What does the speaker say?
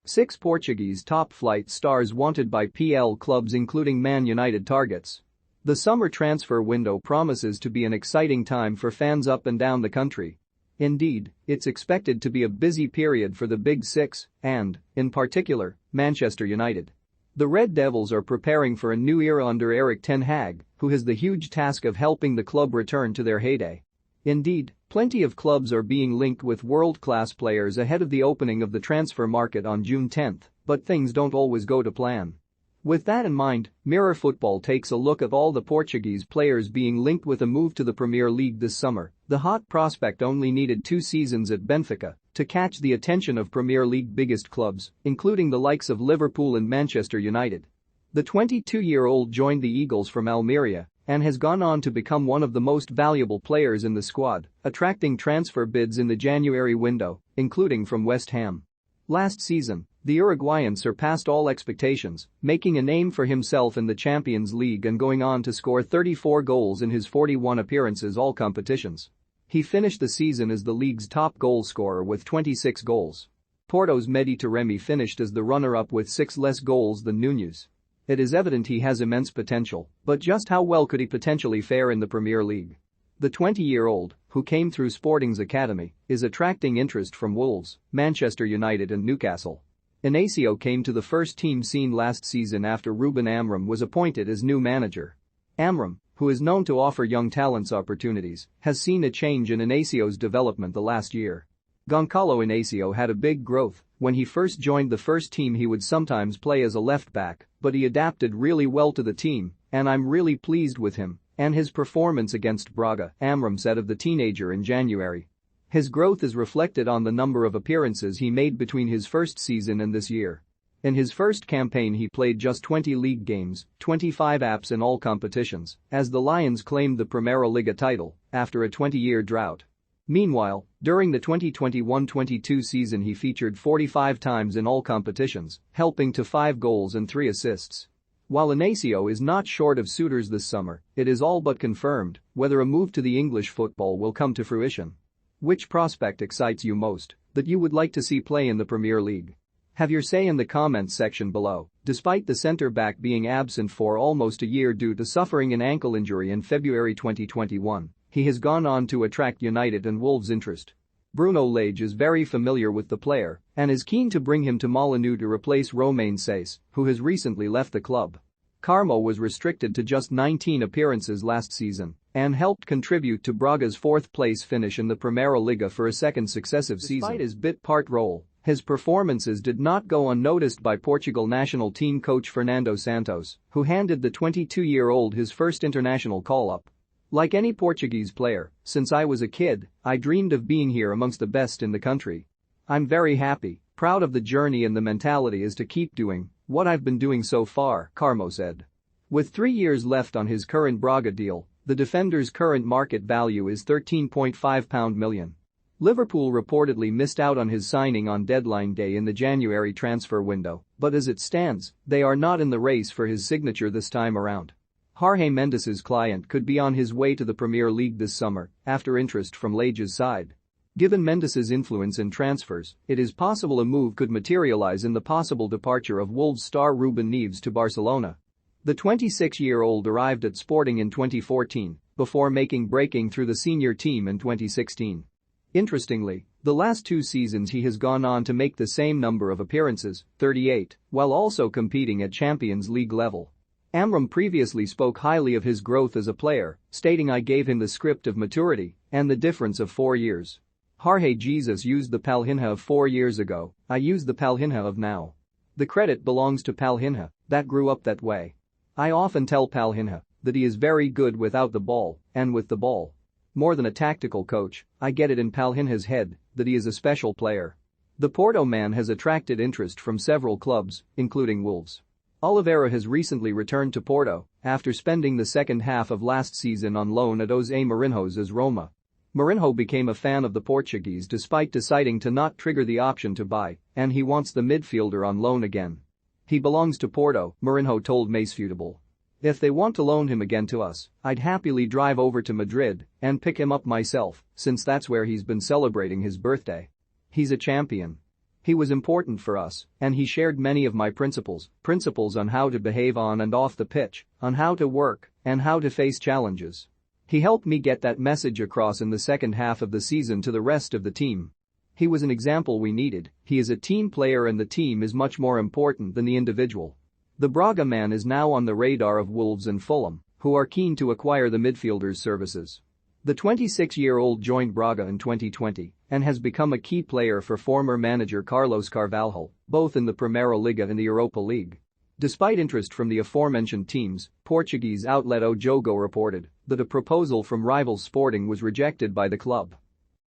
6 Portuguese top-flight stars wanted by PL clubs including Man Utd targets. The summer transfer window promises to be an exciting time for fans up and down the country. Indeed, it's expected to be a busy period for the Big Six and, in particular, Manchester United. The Red Devils are preparing for a new era under Erik ten Hag, who has the huge task of helping the club return to their heyday. Indeed, plenty of clubs are being linked with world-class players ahead of the opening of the transfer market on June 10, but things don't always go to plan. With that in mind, Mirror Football takes a look at all the Portuguese players being linked with a move to the Premier League this summer. The hot prospect only needed 2 seasons at Benfica to catch the attention of Premier League biggest clubs, including the likes of Liverpool and Manchester United. The 22-year-old joined the Eagles from Almeria and has gone on to become one of the most valuable players in the squad, attracting transfer bids in the January window, including from West Ham. Last season, the Uruguayan surpassed all expectations, making a name for himself in the Champions League and going on to score 34 goals in his 41 appearances all competitions. He finished the season as the league's top goal scorer with 26 goals. Porto's Mehdi Taremi finished as the runner-up with 6 less goals than Núñez. It is evident he has immense potential, but just how well could he potentially fare in the Premier League? The 20-year-old, who came through Sporting's academy, is attracting interest from Wolves, Manchester United and Newcastle. Inacio came to the first-team scene last season after Ruben Amorim was appointed as new manager. Amorim, who is known to offer young talents opportunities, has seen a change in Inacio's development the last year. Goncalo Inacio had a big growth. When he first joined the first team he would sometimes play as a left-back, but he adapted really well to the team, and I'm really pleased with him and his performance against Braga, Amorim said of the teenager in January. His growth is reflected on the number of appearances he made between his first season and this year. In his first campaign he played just 20 league games, 25 apps in all competitions, as the Lions claimed the Primeira Liga title after a 20-year drought. Meanwhile, during the 2021-22 season he featured 45 times in all competitions, helping to 5 goals and 3 assists. While Inacio is not short of suitors this summer, it is all but confirmed whether a move to the English football will come to fruition. Which prospect excites you most that you would like to see play in the Premier League? Have your say in the comments section below. Despite the centre-back being absent for almost a year due to suffering an ankle injury in February 2021, he has gone on to attract United and Wolves' interest. Bruno Lage is very familiar with the player and is keen to bring him to Man Utd to replace Romain Saiss, who has recently left the club. Carmo was restricted to just 19 appearances last season and helped contribute to Braga's 4th-place finish in the Primeira Liga for a second successive season. Despite his bit-part role, his performances did not go unnoticed by Portugal national team coach Fernando Santos, who handed the 22-year-old his first international call-up. Like any Portuguese player, since I was a kid, I dreamed of being here amongst the best in the country. I'm very happy, proud of the journey and the mentality is to keep doing what I've been doing so far, Carmo said. With 3 years left on his current Braga deal, the defender's current market value is £13.5 million. Liverpool reportedly missed out on his signing on deadline day in the January transfer window, but as it stands, they are not in the race for his signature this time around. Jorge Mendes's client could be on his way to the Premier League this summer after interest from Lage's side. Given Mendes's influence in transfers, it is possible a move could materialize in the possible departure of Wolves star Ruben Neves to Barcelona. The 26-year-old arrived at Sporting in 2014 before breaking through the senior team in 2016. Interestingly, the last 2 seasons he has gone on to make the same number of appearances, 38, while also competing at Champions League level. Amorim previously spoke highly of his growth as a player, stating I gave him the script of maturity and the difference of 4 years. Jorge Jesus used the Palhinha of 4 years ago, I use the Palhinha of now. The credit belongs to Palhinha, that grew up that way. I often tell Palhinha that he is very good without the ball and with the ball. More than a tactical coach, I get it in Palhinha's head that he is a special player. The Porto man has attracted interest from several clubs, including Wolves. Oliveira has recently returned to Porto after spending the second half of last season on loan at José Mourinho's AS Roma. Mourinho became a fan of the Portuguese despite deciding to not trigger the option to buy, and he wants the midfielder on loan again. He belongs to Porto, Mourinho told Futebol. If they want to loan him again to us, I'd happily drive over to Madrid and pick him up myself, since that's where he's been celebrating his birthday. He's a champion. He was important for us, and he shared many of my principles on how to behave on and off the pitch, on how to work, and how to face challenges. He helped me get that message across in the second half of the season to the rest of the team. He was an example we needed. He is a team player and the team is much more important than the individual. The Braga man is now on the radar of Wolves and Fulham, who are keen to acquire the midfielder's services. The 26-year-old joined Braga in 2020 and has become a key player for former manager Carlos Carvalho, both in the Primeira Liga and the Europa League. Despite interest from the aforementioned teams, Portuguese outlet O Jogo reported that a proposal from rivals Sporting was rejected by the club.